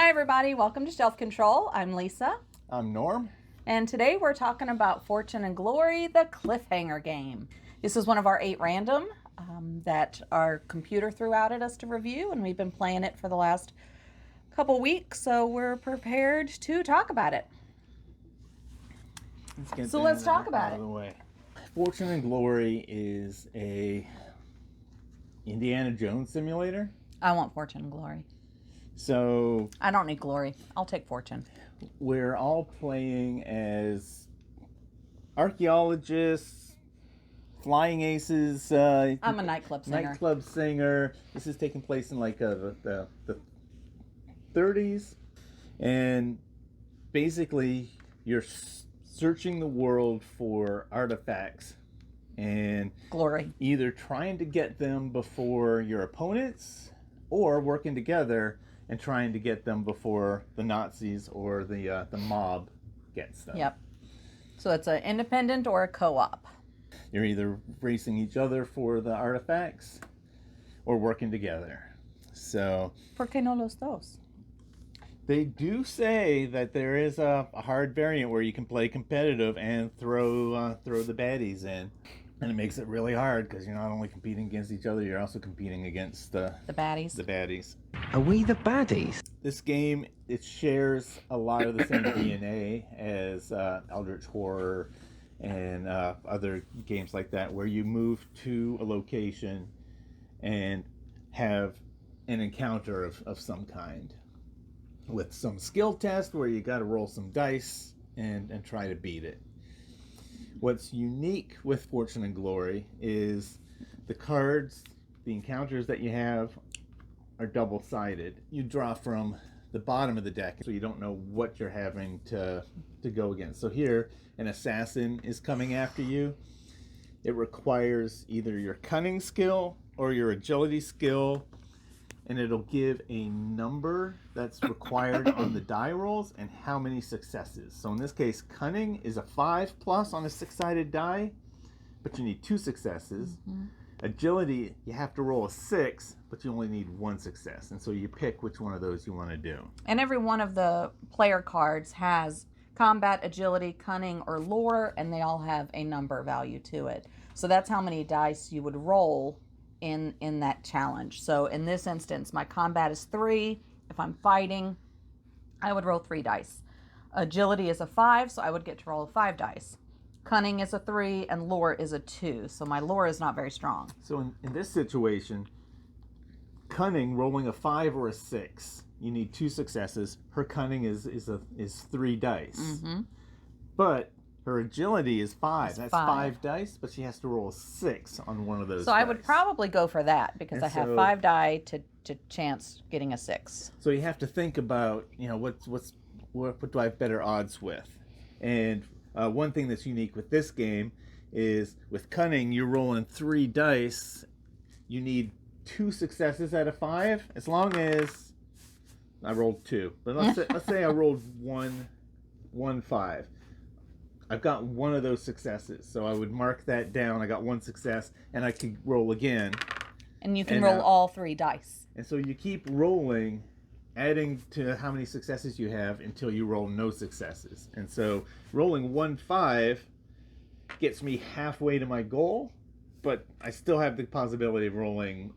Hi everybody, welcome to Shelf Control. I'm Lisa. I'm Norm. And today we're talking about Fortune and Glory, the cliffhanger game. This is one of our 8 random that our computer threw out at us to review, and we've been playing it for the last couple weeks, so we're prepared to talk about it. Let's talk about it. The way. Fortune and Glory is a Indiana Jones simulator. I want Fortune and Glory. So I don't need Glory. I'll take Fortune. We're all playing as archaeologists, flying aces. I'm a nightclub singer. This is taking place in like the 30s, and basically you're searching the world for artifacts and glory, either trying to get them before your opponents or working together and trying to get them before the Nazis or the mob gets them. Yep. So it's an independent or a co-op. You're either racing each other for the artifacts or working together. So ¿Por qué no los dos? They do say that there is a hard variant where you can play competitive and throw the baddies in. And it makes it really hard because you're not only competing against each other, you're also competing against the baddies. The baddies. Are we the baddies? This game, it shares a lot of the same DNA as Eldritch Horror and other games like that, where you move to a location and have an encounter of some kind with some skill test where you got to roll some dice and try to beat it. What's unique with Fortune and Glory is the cards, the encounters that you have are double-sided. You draw from the bottom of the deck, so you don't know what you're having to go against. So here, an assassin is coming after you. It requires either your cunning skill or your agility skill, and it'll give a number that's required on the die rolls and how many successes. So in this case, cunning is a 5+ on a 6-sided die, but you need 2 successes. Mm-hmm. Agility, you have to roll a 6, but you only need 1 success. And so you pick which one of those you want to do. And every one of the player cards has combat, agility, cunning, or lore, and they all have a number value to it. So that's how many dice you would roll in that challenge. So in this instance, my combat is 3. If I'm fighting, I would roll 3 dice. Agility is a 5, so I would get to roll 5 dice. Cunning is a 3, and lore is a 2. So my lore is not very strong. So in this situation, cunning, rolling a 5 or a 6, you need 2 successes. Her cunning is 3 dice. Mm-hmm. But her agility is 5. That's 5 dice, but she has to roll a 6 on one of those. So dice. I would probably go for that because I have 5 die to chance getting a 6. So you have to think about, what do I have better odds with? And one thing that's unique with this game is with cunning, you're rolling 3 dice. You need 2 successes out of 5, as long as I rolled 2. But let's say I rolled 1 5. I've got one of those successes, so I would mark that down. I got 1 success, and I could roll again. And you can roll all 3 dice. And so you keep rolling, adding to how many successes you have until you roll no successes. And so rolling 1 5 gets me halfway to my goal, but I still have the possibility of rolling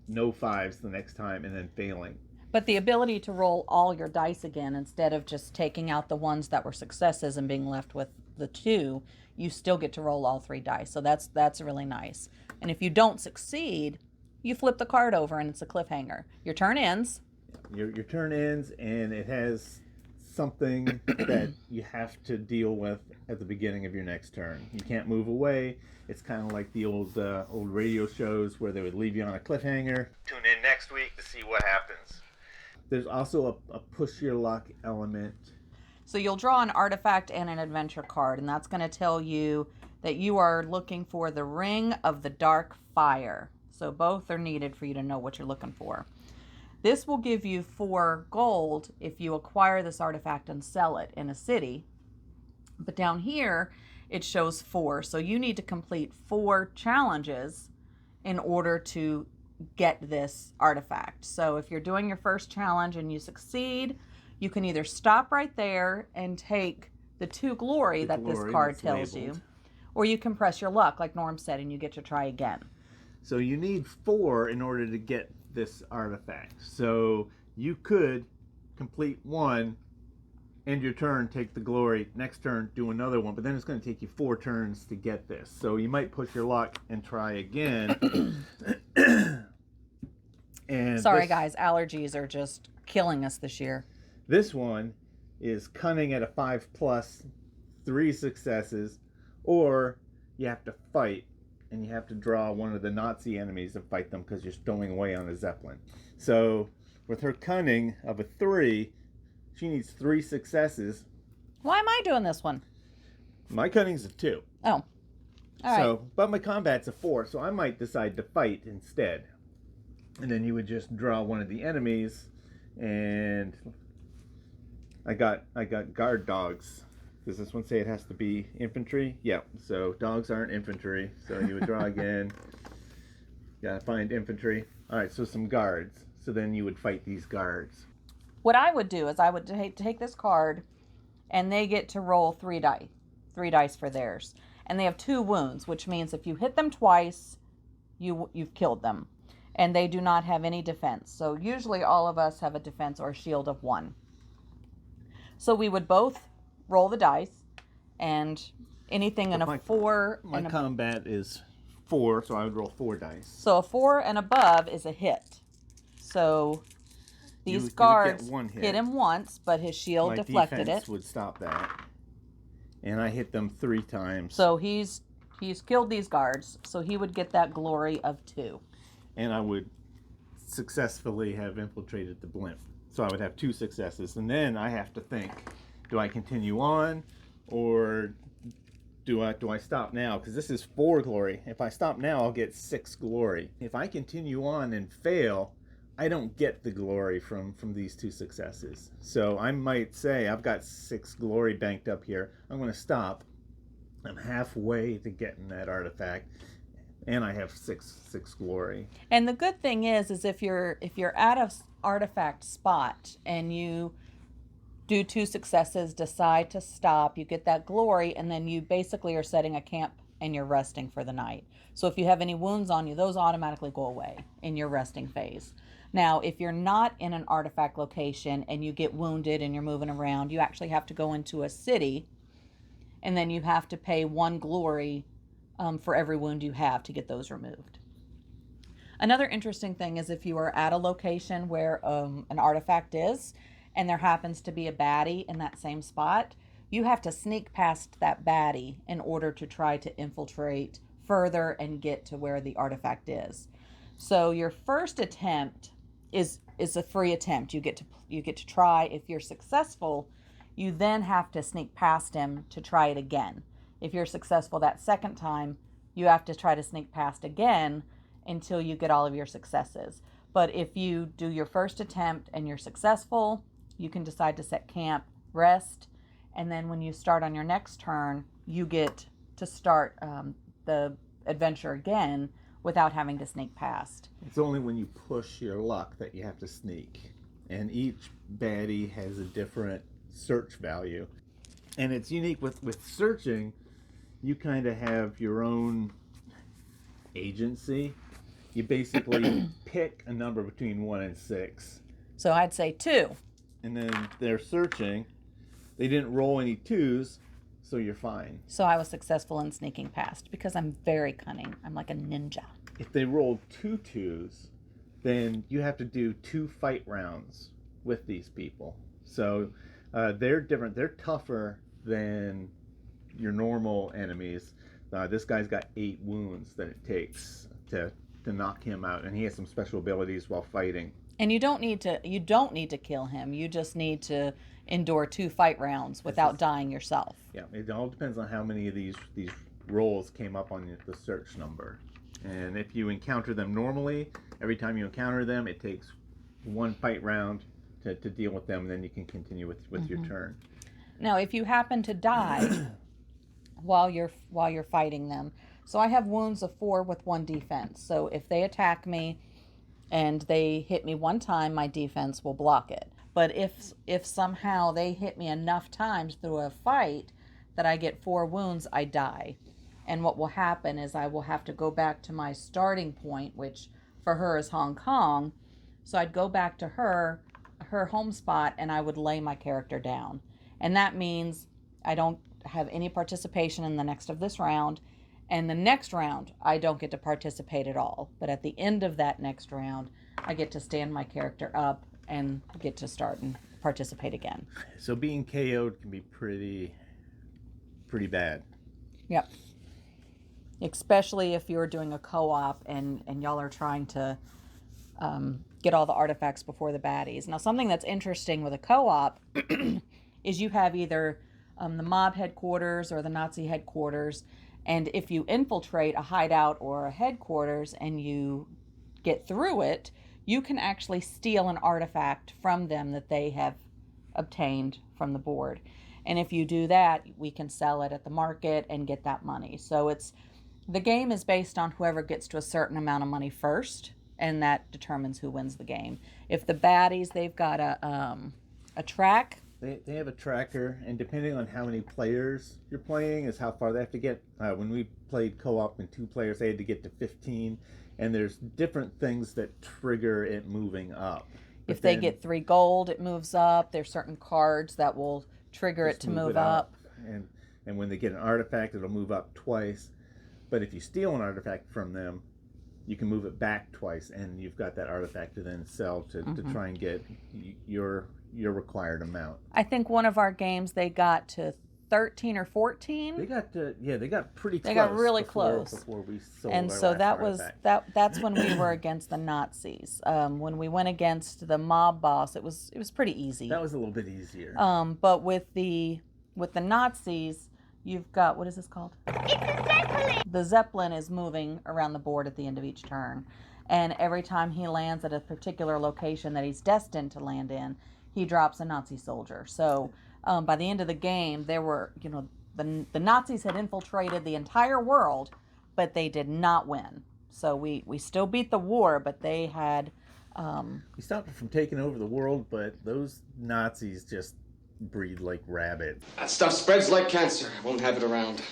no 5s the next time and then failing. But the ability to roll all your dice again instead of just taking out the ones that were successes and being left with the 2, you still get to roll all 3 dice. So that's really nice. And if you don't succeed, you flip the card over and it's a cliffhanger. Your turn ends. Your turn ends, and it has something that you have to deal with at the beginning of your next turn. You can't move away. It's kind of like the old radio shows where they would leave you on a cliffhanger. Tune in next week to see what happens. There's also a push your luck element. So you'll draw an artifact and an adventure card, and that's going to tell you that you are looking for the Ring of the Dark Fire. So both are needed for you to know what you're looking for. This will give you 4 gold if you acquire this artifact and sell it in a city. But down here, it shows 4. So you need to complete 4 challenges in order to get this artifact. So if you're doing your first challenge and you succeed, you can either stop right there and take the 2 glory that this card tells you, or you can press your luck, like Norm said, and you get to try again. So you need 4 in order to get this artifact. So you could complete 1, end your turn, take the glory, next turn do another one, but then it's going to take you 4 turns to get this. So you might push your luck and try again. And sorry guys, allergies are just killing us this year. This one is cunning at a 5+, 3 successes, or you have to fight and you have to draw one of the Nazi enemies to fight them because you're stowing away on a Zeppelin. So with her cunning of a 3, she needs 3 successes. Why am I doing this one? My cunning's a 2. Oh, all right. So, but my combat's a 4, so I might decide to fight instead. And then you would just draw one of the enemies, and I got guard dogs. Does this one say it has to be infantry? Yeah, so dogs aren't infantry. So you would draw again. Gotta find infantry. All right, so some guards. So then you would fight these guards. What I would do is I would take this card, and they get to roll 3 dice for theirs. And they have 2 wounds, which means if you hit them twice, you've killed them. And they do not have any defense. So usually all of us have a defense or a shield of 1. So we would both roll the dice, and anything in a 4... My combat is 4, so I would roll 4 dice. So a 4 and above is a hit. So these guards hit him once, but his shield deflected it. My defense would stop that. And I hit them 3 times. So he's killed these guards, so he would get that glory of 2. And I would successfully have infiltrated the blimp. So I would have 2 successes. And then I have to think, do I continue on, or do I stop now? Because this is 4 glory. If I stop now, I'll get 6 glory. If I continue on and fail, I don't get the glory from these 2 successes. So I might say, I've got 6 glory banked up here. I'm going to stop. I'm halfway to getting that artifact, and I have 6 glory. And the good thing is if you're at a artifact spot and you do 2 successes, decide to stop, you get that glory, and then you basically are setting a camp and you're resting for the night. So if you have any wounds on you, those automatically go away in your resting phase. Now, if you're not in an artifact location and you get wounded and you're moving around, you actually have to go into a city, and then you have to pay 1 glory for every wound you have to get those removed. Another interesting thing is if you are at a location where an artifact is, and there happens to be a baddie in that same spot, you have to sneak past that baddie in order to try to infiltrate further and get to where the artifact is. So your first attempt is a free attempt. You get to try. If you're successful, you then have to sneak past him to try it again. If you're successful that second time, you have to try to sneak past again until you get all of your successes. But if you do your first attempt and you're successful, you can decide to set camp, rest, and then when you start on your next turn, you get to start the adventure again without having to sneak past. It's only when you push your luck that you have to sneak. And each baddie has a different search value. And it's unique with searching, you kind of have your own agency. You basically pick a number between 1 and 6. So I'd say 2. And then they're searching. They didn't roll any 2s, so you're fine. So I was successful in sneaking past because I'm very cunning. I'm like a ninja. If they rolled 2 2s, then you have to do 2 fight rounds with these people. So they're different. They're tougher than your normal enemies. This guy's got 8 wounds that it takes to knock him out, and he has some special abilities while fighting. And you don't need to kill him. You just need to endure 2 fight rounds without dying yourself. Yeah, it all depends on how many of these rolls came up on the search number. And if you encounter them normally, every time you encounter them, it takes 1 fight round to deal with them, and then you can continue with your turn. Now, if you happen to die while you're fighting them, so I have wounds of 4 with 1 defense. So if they attack me and they hit me one time, my defense will block it. But if somehow they hit me enough times through a fight that I get 4 wounds, I die. And what will happen is I will have to go back to my starting point, which for her is Hong Kong. So I'd go back to her home spot, and I would lay my character down. And that means I don't have any participation in the next of this round. And the next round, I don't get to participate at all. But at the end of that next round, I get to stand my character up and get to start and participate again. So being KO'd can be pretty bad. Yep. Especially if you're doing a co-op and y'all are trying to get all the artifacts before the baddies. Now, something that's interesting with a co-op is you have either the mob headquarters or the Nazi headquarters, and if you infiltrate a hideout or a headquarters and you get through it, you can actually steal an artifact from them that they have obtained from the board. And if you do that, we can sell it at the market and get that money. So the game is based on whoever gets to a certain amount of money first, and that determines who wins the game. If the baddies, they've got a track. They have a tracker, and depending on how many players you're playing is how far they have to get. When we played co-op in 2 players, they had to get to 15, and there's different things that trigger it moving up. If they get 3 gold, it moves up. There's certain cards that will trigger it to move up. And when they get an artifact, it'll move up twice. But if you steal an artifact from them, you can move it back twice, and you've got that artifact to then sell to try and get your required amount. I think one of our games they got to 13 or 14. They got pretty close. They got really close before we sold. And our so last that artifact. was that's when we were against the Nazis. When we went against the mob boss, it was pretty easy. That was a little bit easier. But with the Nazis, you've got, what is this called? It's a Zeppelin! The Zeppelin is moving around the board at the end of each turn. And every time he lands at a particular location that he's destined to land in, he drops a Nazi soldier. So by the end of the game, there were, the Nazis had infiltrated the entire world, but they did not win. So we still beat the war, but they had... We stopped it from taking over the world, but those Nazis just breed like rabbit. That stuff spreads like cancer. I won't have it around.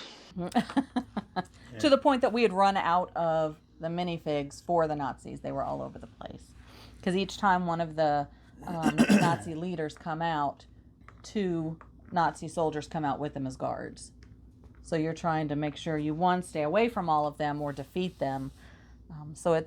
To the point that we had run out of the minifigs for the Nazis. They were all over the place. Because each time one of the Nazi leaders come out, 2 Nazi soldiers come out with them as guards. So you're trying to make sure you, one, stay away from all of them or defeat them. So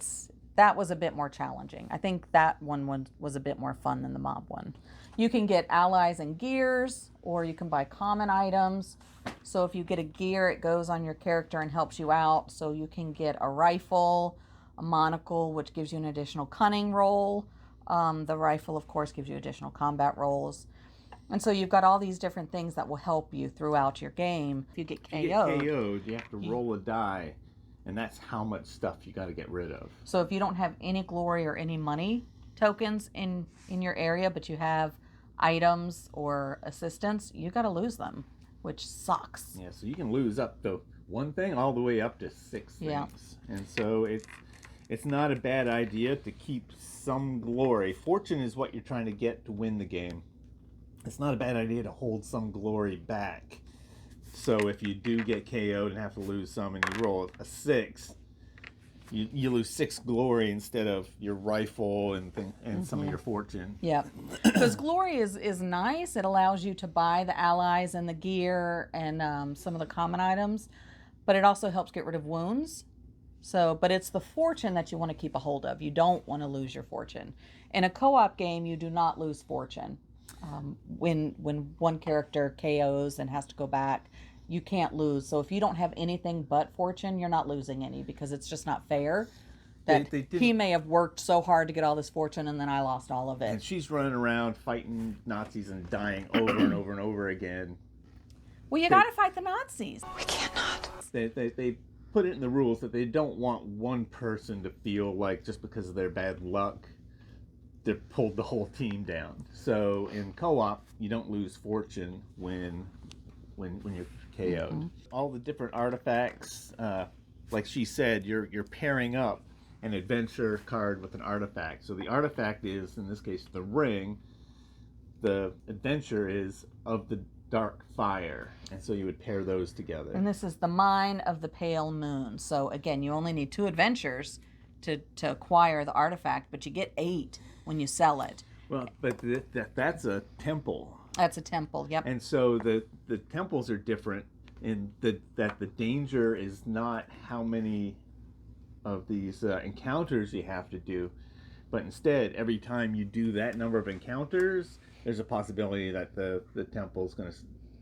that was a bit more challenging. I think that one was a bit more fun than the mob one. You can get allies and gears, or you can buy common items. So if you get a gear, it goes on your character and helps you out. So you can get a rifle, a monocle, which gives you an additional cunning roll. The rifle, of course, gives you additional combat rolls. And so you've got all these different things that will help you throughout your game. If you get KO'd, You have to roll a die, and that's how much stuff you got to get rid of. So if you don't have any glory or any money tokens in your area, but you have items or assistance, you got to lose them, which sucks. Yeah, so you can lose up to 1 thing all the way up to 6 things. Yeah. And so it's not a bad idea to keep some glory. Fortune is what you're trying to get to win the game. It's not a bad idea to hold some glory back. So if you do get KO'd and have to lose some and you roll a 6, you lose 6 glory instead of your rifle and some of your fortune. Yeah, because glory is nice. It allows you to buy the allies and the gear and some of the common items, but it also helps get rid of wounds. So, but it's the fortune that you want to keep a hold of. You don't want to lose your fortune. In a co-op game, you do not lose fortune. When one character KOs and has to go back, you can't lose. So if you don't have anything but fortune, you're not losing any, because it's just not fair that he may have worked so hard to get all this fortune and then I lost all of it. And she's running around fighting Nazis and dying over and over and over again. Well, you got to fight the Nazis. We cannot. They put it in the rules that they don't want one person to feel like just because of their bad luck they pulled the whole team down. So in co-op, you don't lose fortune when you're KO'd. All the different artifacts, like she said, you're pairing up an adventure card with an artifact. So the artifact is, in this case, the ring. The adventure is of the dark fire, and so you would pair those together. And this is the Mine of the Pale Moon. So again, you only need 2 adventures to acquire the artifact, but you get 8 when you sell it. Well, but that's a temple. That's a temple, yep. And so the temples are different in that the danger is not how many of these encounters you have to do, but instead every time you do that number of encounters, there's a possibility that the temple's going to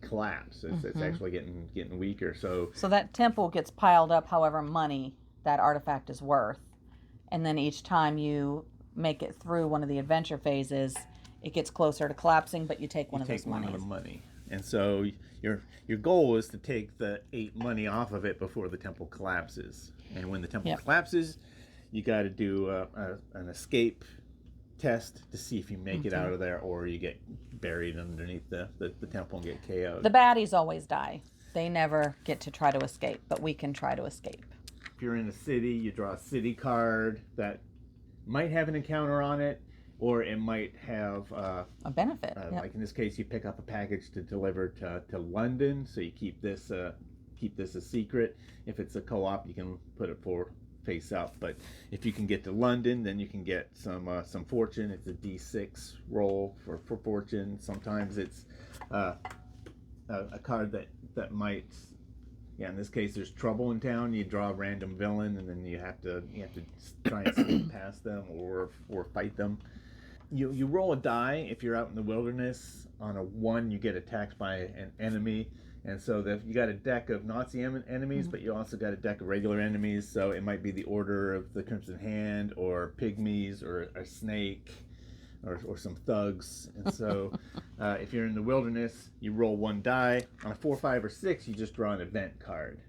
collapse. It's actually getting weaker. So that temple gets piled up however money that artifact is worth, and then each time you make it through one of the adventure phases, it gets closer to collapsing, but you take one of those monies. Take one of the money. And so your goal is to take the 8 money off of it before the temple collapses. And when the temple collapses, you got to do an escape test to see if you make it out of there, or you get buried underneath the temple and get KO'd. The baddies always die. They never get to try to escape, but we can try to escape. If you're in a city, you draw a city card that might have an encounter on it, or it might have a benefit. Like in this case, you pick up a package to deliver to London, so you keep this a secret. If it's a co-op, you can put it face up. But if you can get to London, then you can get some fortune. It's a D6 roll for fortune. Sometimes it's a card that might. Yeah, in this case, there's trouble in town. You draw a random villain, and then you have to try and skip past them or fight them. You roll a die if you're out in the wilderness. On a 1, you get attacked by an enemy, and so you got a deck of Nazi enemies, but you also got a deck of regular enemies. So it might be the Order of the Crimson Hand, or pygmies, or a snake, or some thugs. And so if you're in the wilderness, you roll 1 die. On a 4, 5, or 6, you just draw an event card.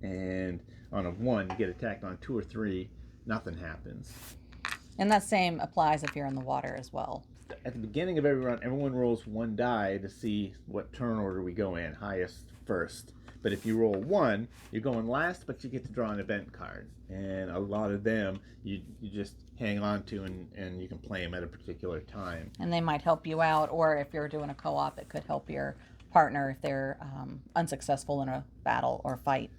And on a 1, you get attacked. On 2 or 3, nothing happens. And that same applies if you're in the water as well. At the beginning of every round, everyone rolls 1 die to see what turn order we go in, highest first. But if you roll 1, you're going last, but you get to draw an event card. And a lot of them, you just hang on to, and you can play them at a particular time. And they might help you out, or if you're doing a co-op, it could help your partner if they're unsuccessful in a battle or fight.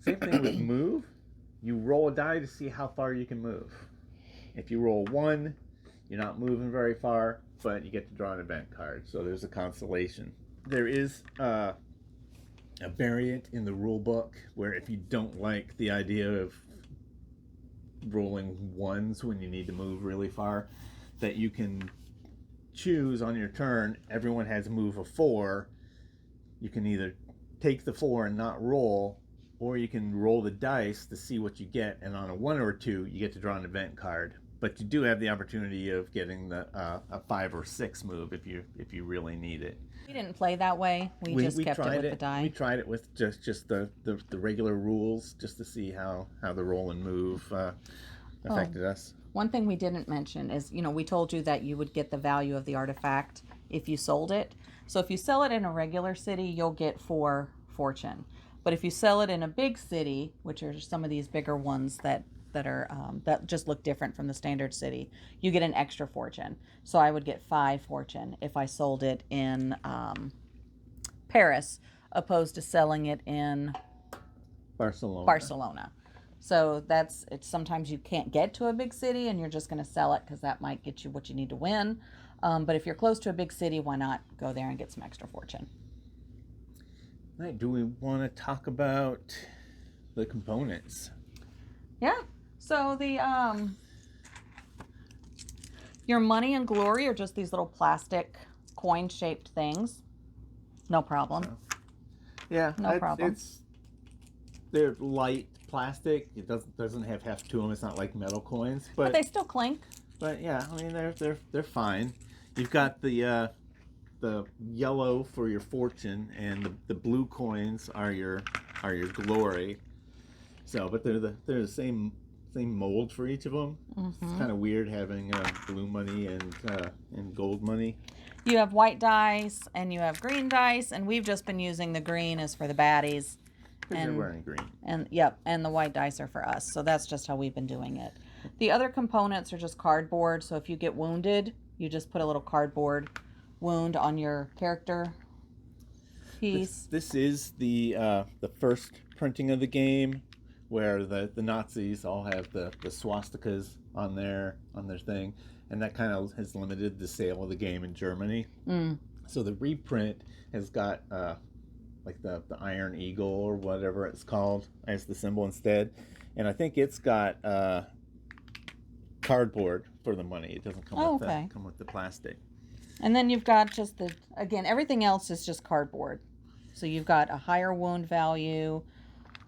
Same thing with move. You roll a die to see how far you can move. If you roll 1, you're not moving very far, but you get to draw an event card. So there's a consolation. There is a variant in the rule book where if you don't like the idea of rolling 1s when you need to move really far, that you can choose on your turn. Everyone has a move of 4. You can either take the 4 and not roll, or you can roll the dice to see what you get, and on a 1 or 2 you get to draw an event card. But you do have the opportunity of getting a 5 or 6 move if you really need it. We didn't play that way. We just kept it with the die. We tried it with just the regular rules, just to see how the roll and move affected us. One thing we didn't mention is, we told you that you would get the value of the artifact if you sold it. So if you sell it in a regular city, you'll get 4 fortune. But if you sell it in a big city, which are some of these bigger ones that just look different from the standard city, you get an extra fortune. So I would get 5 fortune if I sold it in Paris, opposed to selling it in Barcelona. So it's sometimes you can't get to a big city and you're just going to sell it because that might get you what you need to win. But if you're close to a big city, why not go there and get some extra fortune? All right, do we want to talk about the components? Yeah. So the your money and glory are just these little plastic coin-shaped things. No problem. Yeah, no problem. They're light plastic. It doesn't have heft to them. It's not like metal coins, but they still clink. But yeah, I mean they're fine. You've got the yellow for your fortune, and the blue coins are your glory. So, but they're the same mold for each of them. Mm-hmm. It's kind of weird having blue money and gold money. You have white dice and you have green dice, and we've just been using the green as for the baddies. Because they're wearing green. And the white dice are for us. So that's just how we've been doing it. The other components are just cardboard. So if you get wounded, you just put a little cardboard wound on your character piece. This is the first printing of the game, where the Nazis all have the swastikas on their thing, and that kind of has limited the sale of the game in Germany. So the reprint has got like the Iron Eagle or whatever it's called as the symbol instead, and I think it's got cardboard for the money. It doesn't come with the plastic. And then you've got just again, everything else is just cardboard. So you've got a higher wound value.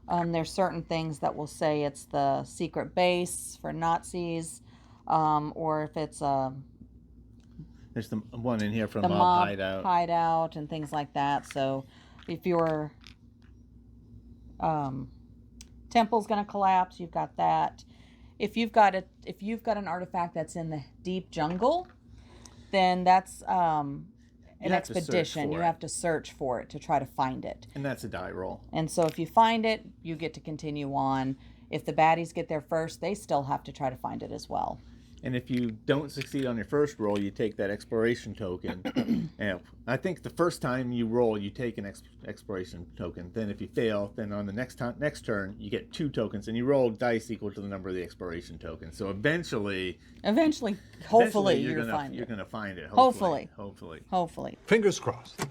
There's certain things that will say it's the secret base for Nazis, or if it's there's the one in here from the mob hideout and things like that. So if your temple's going to collapse, you've got that. If you've got an artifact that's in the deep jungle, then that's an expedition. You have to search for it to try to find it. And that's a die roll. And so if you find it, you get to continue on. If the baddies get there first, they still have to try to find it as well. And if you don't succeed on your first roll, you take that exploration token. And I think the first time you roll, you take an exploration token. Then if you fail, then on the next turn, you get 2 tokens, and you roll dice equal to the number of the exploration tokens. So eventually, hopefully you're gonna find it. Hopefully. Fingers crossed.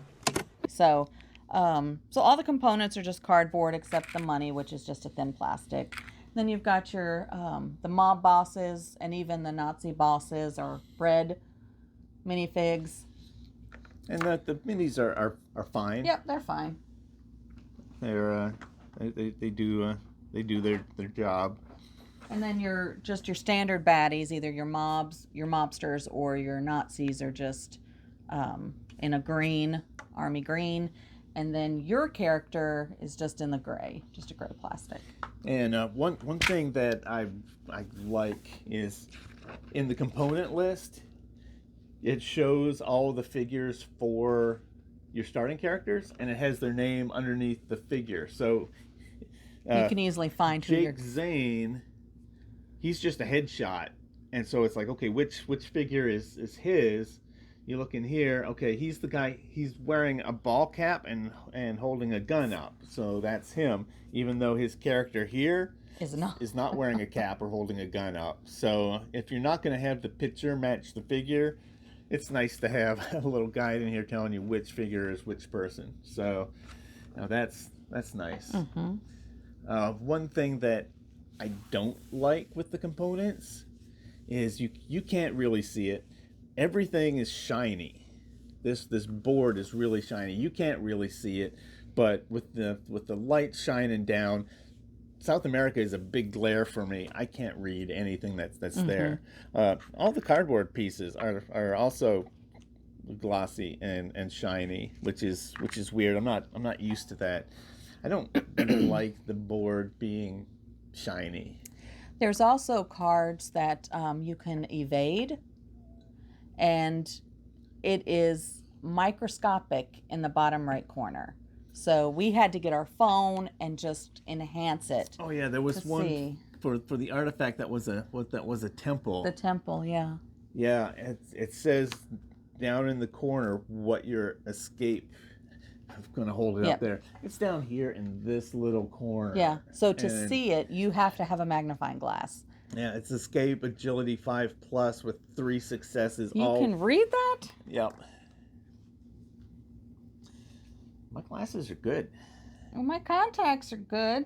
So all the components are just cardboard except the money, which is just a thin plastic. Then you've got your the mob bosses, and even the Nazi bosses are bread minifigs. And the minis are fine. Yep, they're fine. They do their job. And then your standard baddies, either your mobs, your mobsters, or your Nazis are just in a green, army green. And then your character is just in the gray, just a gray plastic. And one thing that I like is in the component list, it shows all the figures for your starting characters, and it has their name underneath the figure. So you can easily find who Jake Zane, he's just a headshot. And so it's like, okay, which figure is his? You look in here, okay, he's the guy, he's wearing a ball cap and holding a gun up. So that's him, even though his character here is not wearing a cap or holding a gun up. So if you're not going to have the picture match the figure, it's nice to have a little guide in here telling you which figure is which person. So now that's nice. One thing that I don't like with the components is you can't really see it. Everything is shiny. This board is really shiny. You can't really see it, but with the light shining down, South America is a big glare for me. I can't read anything that's there. All the cardboard pieces are also glossy and shiny, which is weird. I'm not used to that. I don't like the board being shiny. There's also cards that you can evade, and it is microscopic in the bottom right corner. So we had to get our phone and just enhance it. Oh yeah, there was one for the artifact that was a temple. The temple, yeah. Yeah, it says down in the corner what your escape. I'm going to hold it up there. It's down here in this little corner. Yeah, so to see it, you have to have a magnifying glass. Yeah, it's escape agility 5+ with 3 successes. You can read that? Yep. My glasses are good. Well, my contacts are good.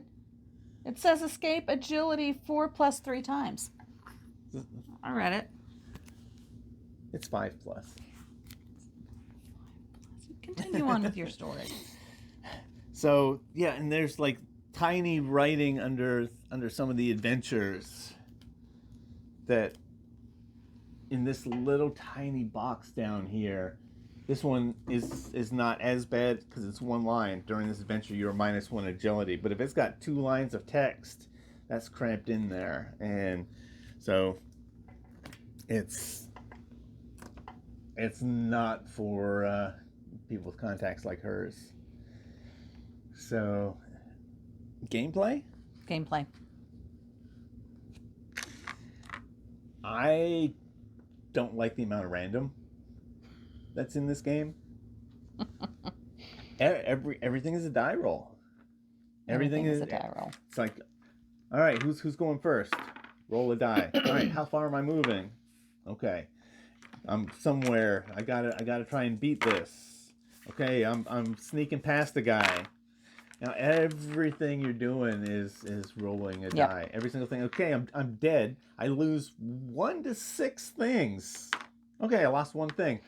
It says escape agility 4+ 3 times. I read it. It's 5+. Continue on with your story. So yeah, and there's like tiny writing under some of the adventures that in this little tiny box down here. This one is not as bad because it's one line. During this adventure, you're -1 agility. But if it's got 2 lines of text, that's cramped in there, and so it's not for people with contacts like hers. So, gameplay. I don't like the amount of random that's in this game. Everything is a die roll. Everything is a die roll. It's like, all right, who's going first? Roll a die. All right, how far am I moving? Okay, I'm somewhere. I gotta try and beat this. Okay, I'm sneaking past the guy. Now everything you're doing is rolling a die. Every single thing. Okay, I'm dead. I lose 1 to 6 things. Okay, I lost 1 thing.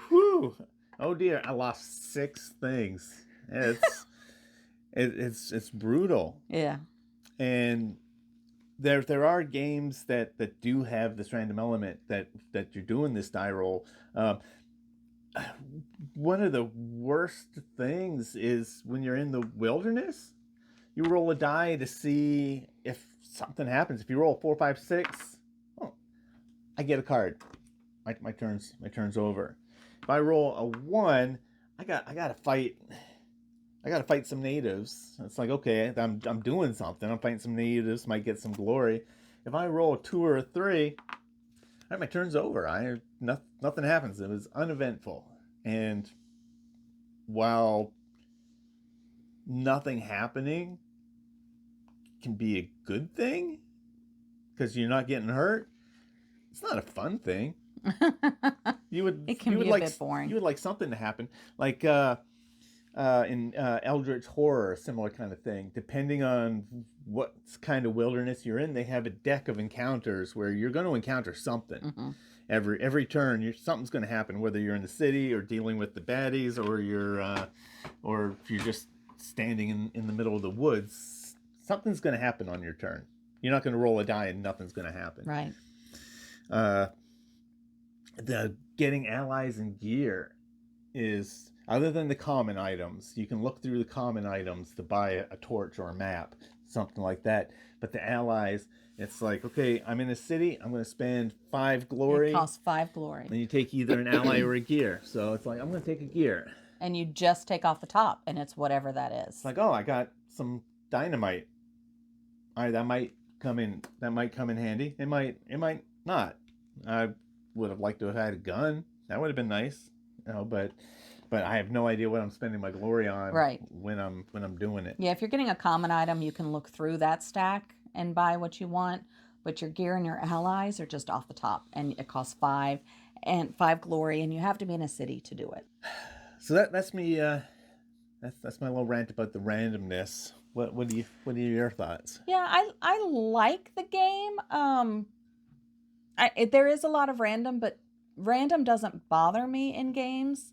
Whew. Oh dear, I lost 6 things. It's brutal. Yeah. And there are games that do have this random element that you're doing this die roll. One of the worst things is when you're in the wilderness, you roll a die to see if something happens. If you roll 4, 5, 6, oh, I get a card. My turn's over. If I roll a 1, I gotta fight. I gotta fight some natives. It's like, okay, I'm doing something. I'm fighting some natives. Might get some glory. If I roll a 2 or a 3, all right, my turn's over. Nothing happens. It was uneventful. And while nothing happening can be a good thing because you're not getting hurt, it's not a fun thing. It can be a bit boring. You would like something to happen, like in Eldritch Horror, a similar kind of thing. Depending on what kind of wilderness you're in, they have a deck of encounters where you're going to encounter something. Mm-hmm. Every turn, something's going to happen. Whether you're in the city or dealing with the baddies, or if you're just standing in the middle of the woods, something's going to happen on your turn. You're not going to roll a die and nothing's going to happen. Right. The getting allies and gear is, other than the common items, you can look through the common items to buy a torch or a map, something like that. But the allies, it's like, okay, I'm in a city, I'm going to spend 5 glory. It costs 5 glory. And you take either an ally or a gear. So it's like, I'm going to take a gear. And you just take off the top, and it's whatever that is. It's like, oh, I got some dynamite. All right, that might come in handy. It might not. I would have liked to have had a gun. That would have been nice. But I have no idea what I'm spending my glory on when I'm doing it. Yeah, if you're getting a common item, you can look through that stack and buy what you want, but your gear and your allies are just off the top, and it costs 5 glory, and you have to be in a city to do it. So that's me. That's my little rant about the randomness. What are your thoughts? Yeah, I like the game. There is a lot of random, but random doesn't bother me in games.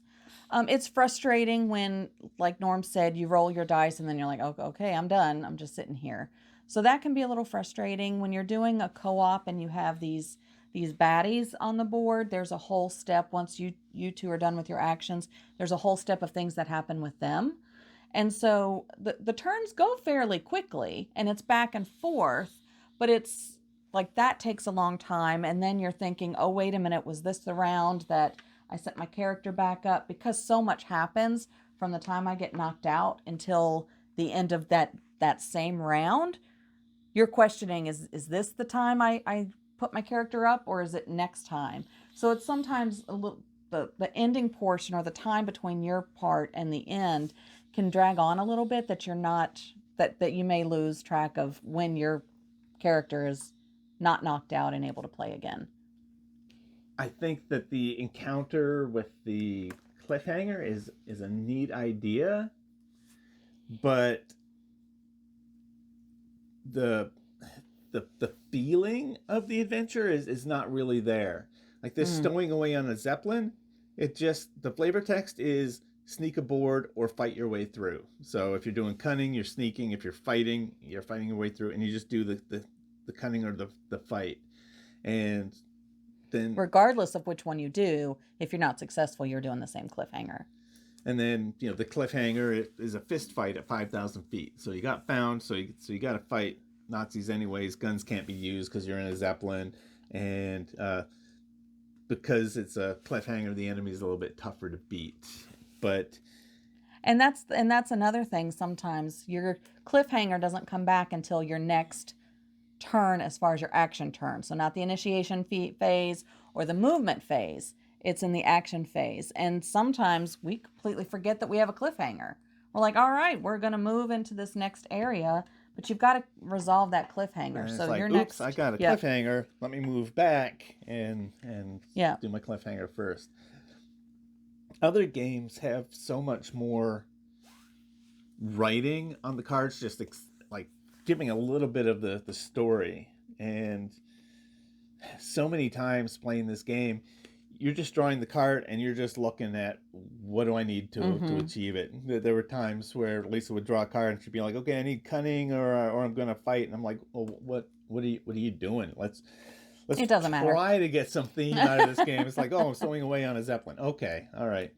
It's frustrating when, like Norm said, you roll your dice and then you're like, okay, I'm done. I'm just sitting here. So that can be a little frustrating when you're doing a co-op and you have these baddies on the board. There's a whole step once you two are done with your actions. There's a whole step of things that happen with them. And so the turns go fairly quickly and it's back and forth, but it's like that takes a long time. And then you're thinking, oh, wait a minute, was this the round that I set my character back up? Because so much happens from the time I get knocked out until the end of that same round. You're questioning, is this the time I put my character up, or is it next time? So it's sometimes a little the ending portion or the time between your part and the end can drag on a little bit, that you're not that you may lose track of when your character is not knocked out and able to play again. I think that the encounter with the cliffhanger is a neat idea, but the feeling of the adventure is not really there. Like this stowing away on a Zeppelin, the flavor text is sneak aboard or fight your way through. So if you're doing cunning, you're sneaking. If you're fighting your way through, and you just do the cunning or the fight. And then, regardless of which one you do, if you're not successful, you're doing the same cliffhanger. And then, the cliffhanger is a fist fight at 5,000 feet. So you got found, so you got to fight Nazis anyways. Guns can't be used because you're in a Zeppelin. And because it's a cliffhanger, the enemy's a little bit tougher to beat. And that's another thing. Sometimes your cliffhanger doesn't come back until your next turn as far as your action turn. So not the initiation phase or the movement phase. It's in the action phase. And sometimes we completely forget that we have a cliffhanger. We're like, all right, we're going to move into this next area, but you've got to resolve that cliffhanger. And So it's like, your oops, next, I got a yep, cliffhanger. Let me move back and yeah, do my cliffhanger first. Other games have so much more writing on the cards, just like giving a little bit of the story. And so many times playing this game, you're just drawing the card and you're just looking at what do I need to achieve it. There were times where Lisa would draw a card and she'd be like, okay, I need cunning or I'm gonna fight, and I'm like, well, what are you doing? Let's it doesn't matter. Try to get some theme out of this game. It's like, oh, I'm stowing away on a Zeppelin. Okay, all right.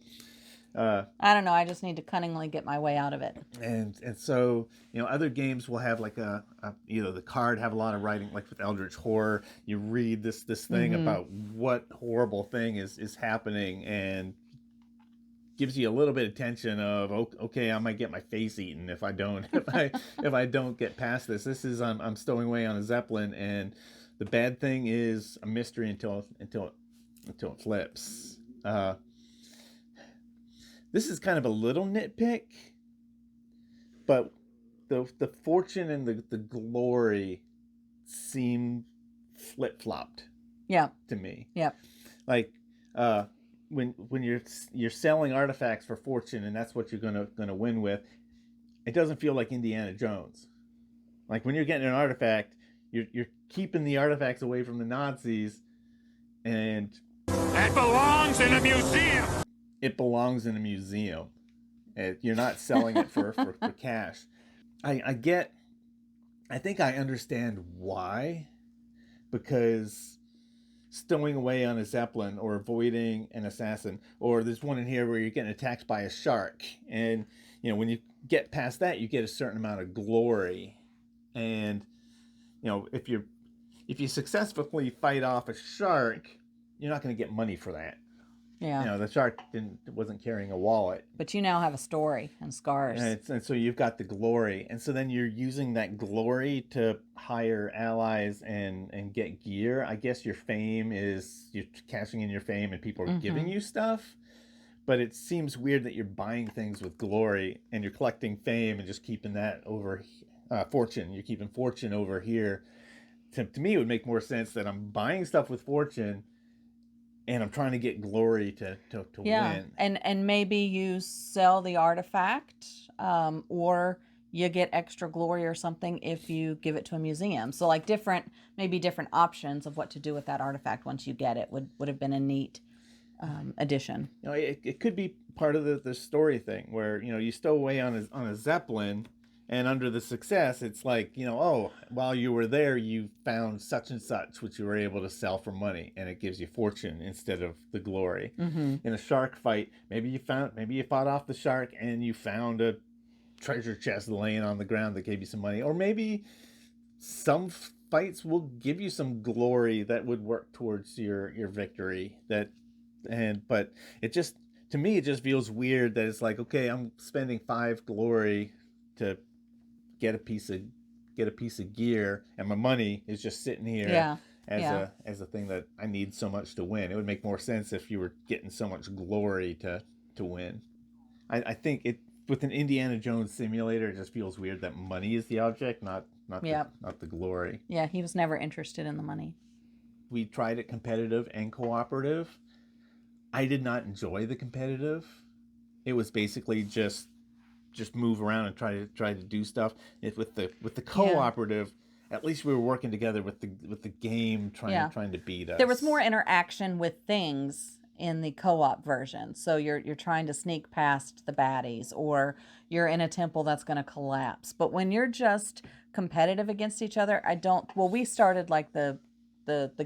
I don't know. I just need to cunningly get my way out of it. And so, other games will have like either the card have a lot of writing, like with Eldritch Horror. You read this thing about what horrible thing is happening, and gives you a little bit of tension of, okay, I might get my face eaten if I don't if I don't get past this. This is I'm stowing away on a Zeppelin, and the bad thing is a mystery until it flips. This is kind of a little nitpick, but the fortune and the glory seem flip-flopped. Yeah. To me. Yeah. Like when you're selling artifacts for fortune and that's what you're gonna win with, it doesn't feel like Indiana Jones. Like when you're getting an artifact, you're keeping the artifacts away from the Nazis, and That belongs in a museum. it belongs in a museum. You're not selling it for cash. I think I understand why, because stowing away on a Zeppelin or avoiding an assassin, or there's one in here where you're getting attacked by a shark, and when you get past that, you get a certain amount of glory, and if you successfully fight off a shark, you're not going to get money for that. Yeah. The shark wasn't carrying a wallet. But you now have a story and scars. And so you've got the glory. And so then you're using that glory to hire allies and get gear. I guess your fame is, you're cashing in your fame and people are giving you stuff. But it seems weird that you're buying things with glory and you're collecting fame and just keeping that over fortune. You're keeping fortune over here. To me, it would make more sense that I'm buying stuff with fortune and I'm trying to get glory to win. And maybe you sell the artifact, or you get extra glory or something if you give it to a museum. So like different options of what to do with that artifact once you get it would have been a neat addition. It could be part of the story thing where you stow away on a Zeppelin. And under the success, it's like, oh, while you were there, you found such and such, which you were able to sell for money, and it gives you fortune instead of the glory. In a shark fight, maybe you fought off the shark and you found a treasure chest laying on the ground that gave you some money, or maybe some fights will give you some glory that would work towards your victory. But it just, to me, it just feels weird that it's like, okay, I'm spending 5 glory to get a piece of gear, and my money is just sitting here as a thing that I need so much to win. It would make more sense if you were getting so much glory to win. I think it, with an Indiana Jones simulator, it just feels weird that money is the object, not the glory. Yeah, he was never interested in the money. We tried it competitive and cooperative. I did not enjoy the competitive. It was basically just move around and try to do stuff. With the cooperative, at least we were working together with the game, trying to beat us. There was more interaction with things in the co-op version. So you're trying to sneak past the baddies, or you're in a temple that's going to collapse. But when you're just competitive against each other, we started like the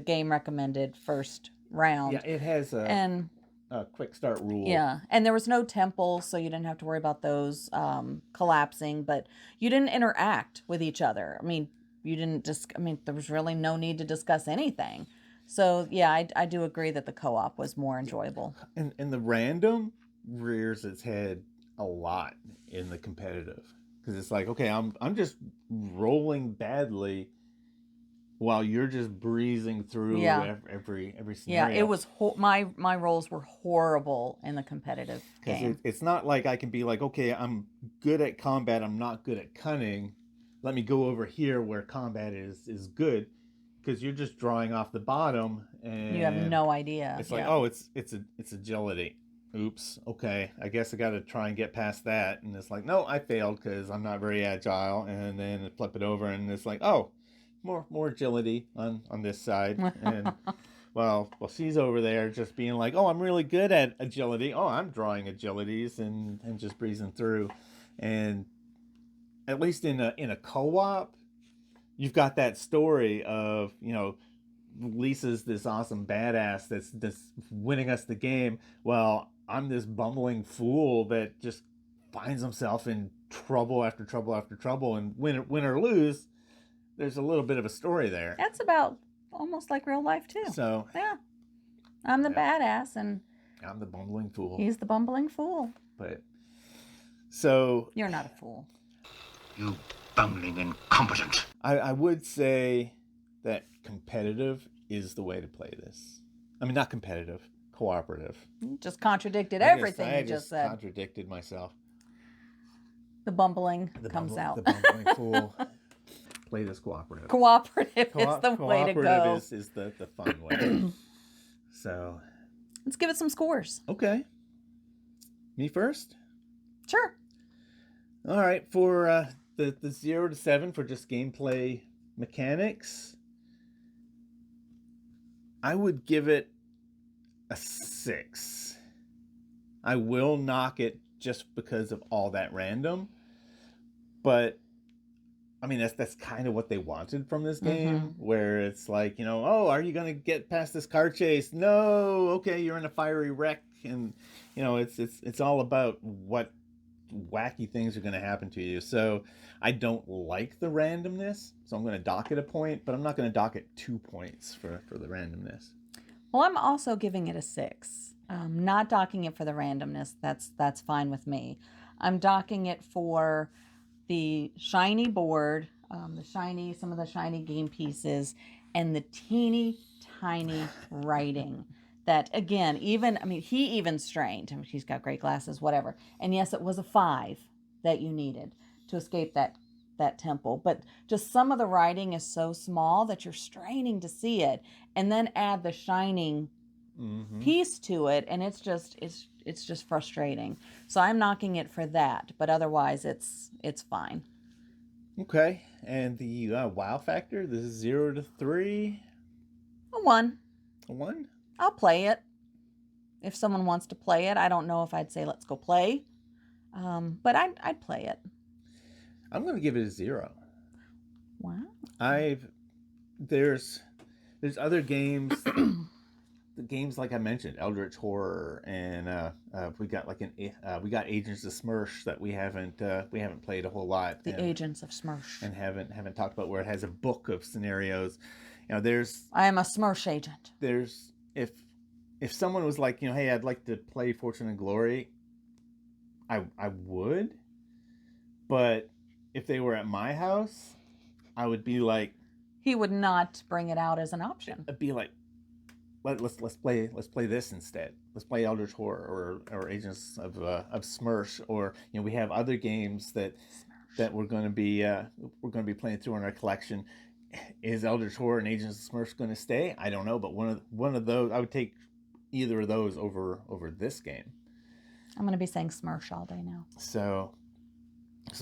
game recommended first round. Yeah, it has a quick start rule. Yeah, and there was no temple, so you didn't have to worry about those collapsing, but you didn't interact with each other. I mean, there was really no need to discuss anything. So, yeah, I do agree that the co-op was more enjoyable. And the random rears its head a lot in the competitive. Because it's like, okay, I'm just rolling badly, while you're just breezing through Yeah. every Yeah, scenario. it was my rolls were horrible in the competitive Because game. it's not like I can be like, okay, I'm good at combat, I'm not good at cunning. Let me go over here where combat is good. Because you're just drawing off the bottom, and You have no idea. it's like, Yeah. oh, it's agility. Oops. Okay, I guess I got to try and get past that. And it's like, no, I failed because I'm not very agile. And then flip it over, and it's like, oh, more agility on this side. And well, she's over there just being like, oh, I'm really good at agility. Oh, I'm drawing agilities and just breezing through. And at least in a co-op, you've got that story of, Lisa's this awesome badass that's winning us the game. Well, I'm this bumbling fool that just finds himself in trouble after trouble after trouble, and win or lose, there's a little bit of a story there. That's about almost like real life too. So yeah. I'm the badass and I'm the bumbling fool. he's the bumbling fool. But so You're not a fool. You bumbling incompetent. I would say that competitive is the way to play this. I mean, not competitive, cooperative. You just contradicted I everything you just said. Contradicted myself. The bumbling comes out. The bumbling fool. Play this cooperative. Cooperative is the way to go. Cooperative is the fun way. So. Let's give it some scores. Okay. Me first? Sure. All right. For the 0 to 7 for just gameplay mechanics, I would give it a 6. I will knock it just because of all that random. But I mean, that's kind of what they wanted from this game, where it's like, oh, are you going to get past this car chase? No. Okay, you're in a fiery wreck, and it's all about what wacky things are going to happen to you. So I don't like the randomness, so I'm going to dock it a point, but I'm not going to dock it 2 points for the randomness. Well, I'm also giving it a 6. Not docking it for the randomness. That's fine with me. I'm docking it for the shiny board, some of the shiny game pieces, and the teeny tiny writing. That again, he even strained. I mean, he's got great glasses, whatever. And yes, it was a 5 that you needed to escape that temple. But just some of the writing is so small that you're straining to see it, and then add the shining piece to it, and it's just frustrating. So I'm knocking it for that, but otherwise it's fine. Okay, and the wow factor, this is 0 to 3. A 1. A 1? I'll play it if someone wants to play it. I don't know if I'd say let's go play, but I'd play it. I'm going to give it a 0. Wow. There's other games. The games like I mentioned, Eldritch Horror, and we got we got Agents of Smersh that we haven't played a whole lot. Agents of Smersh, and haven't talked about, where it has a book of scenarios. I am a Smersh agent. There's if someone was like, hey, I'd like to play Fortune and Glory, I would, but if they were at my house, I would be like, he would not bring it out as an option. I'd be like, let's play this instead. Let's play Eldritch Horror or Agents of Smersh, or we have other games that we're going to be playing through in our collection. Is Eldritch Horror and Agents of Smersh going to stay? I don't know, but one of those, I would take either of those over this game. I'm going to be saying Smersh all day now. So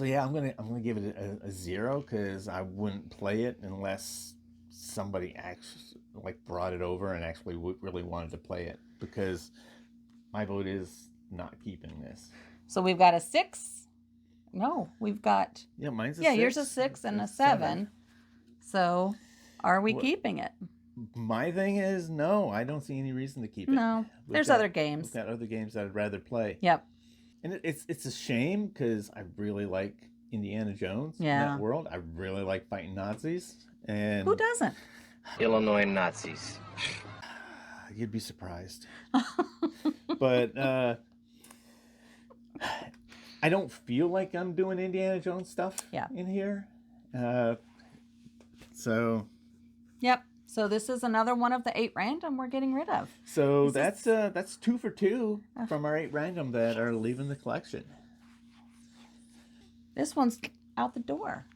yeah, I'm gonna give it a 0, because I wouldn't play it unless somebody actually brought it over and actually really wanted to play it, because my vote is not keeping this. So we've got a 6. No, we've got mine's a 6. Yours a 6 and a 7. So are we keeping it? My thing is, no, I don't see any reason to keep it. No, there's other games. We've got other games that I'd rather play. Yep. And it's a shame, because I really like Indiana Jones in that world. I really like fighting Nazis. And who doesn't? Illinois Nazis. You'd be surprised. But I don't feel like I'm doing Indiana Jones stuff in here. So Yep. So this is another one of the 8 random we're getting rid of. So This that's 2 for 2 from our 8 random that are leaving the collection. This one's out the door.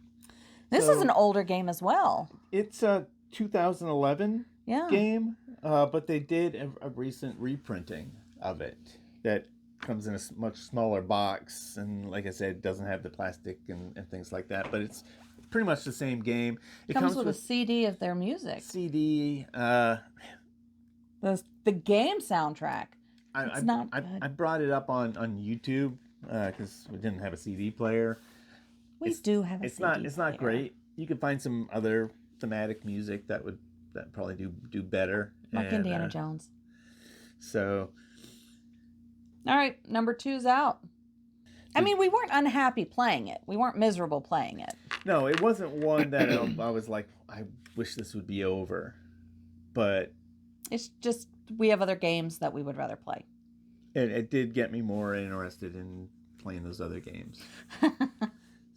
This So- is an older game as well. It's a 2011 Yeah. game, but they did a recent reprinting of it that comes in a much smaller box, and like I said, doesn't have the plastic and things like that. But it's pretty much the same game. It Comes with a CD of their music. CD. The game soundtrack. It's not good. I brought it up on YouTube because we didn't have a CD player. We do have a It's CD not. It's not player. great. You could find some other thematic music that probably do better. Like And, Indiana Jones. So All right, number 2's out. I mean, we weren't unhappy playing it. We weren't miserable playing it. no, it wasn't one that I was like, I wish this would be over. But It's just we have other games that we would rather play. it did get me more interested in playing those other games.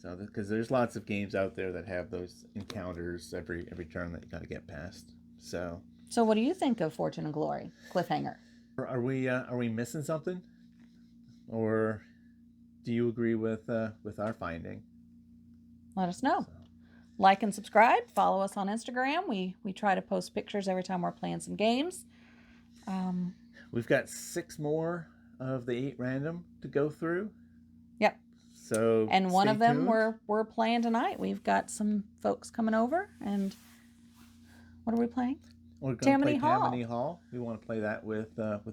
So because there's lots of games out there that have those encounters every turn that you got to get past. So So what do you think of Fortune and Glory? Cliffhanger. are we missing something, or do you agree with our finding? Let us know. Like and subscribe. Follow us on Instagram. We try to post pictures every time we're playing some games. We've got 6 more of the 8 random to go through. Yep. So And one stay of them tuned. we're playing tonight. We've got some folks coming over, and what are we playing? We're going to Tammany play Hall. Tammany Hall. We want to play that with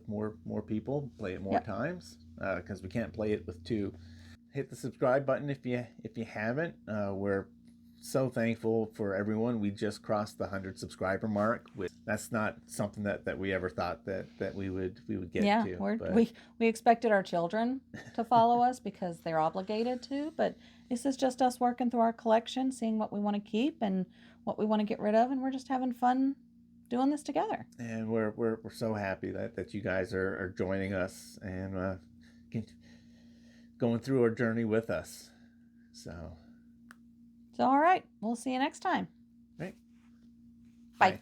more people. Play it more Yep. times because we can't play it with 2. Hit the subscribe button if you haven't. We're so thankful for everyone. We just crossed the 100 subscriber mark. That's not something that we ever thought that we would get Yeah, to. but we expected our children to follow us because they're obligated to, but this is just us working through our collection, seeing what we want to keep and what we want to get rid of, and we're just having fun doing this together. and we're so happy that you guys are joining us and going through our journey with us. So So all right, we'll see you next time. right. Bye. Bye.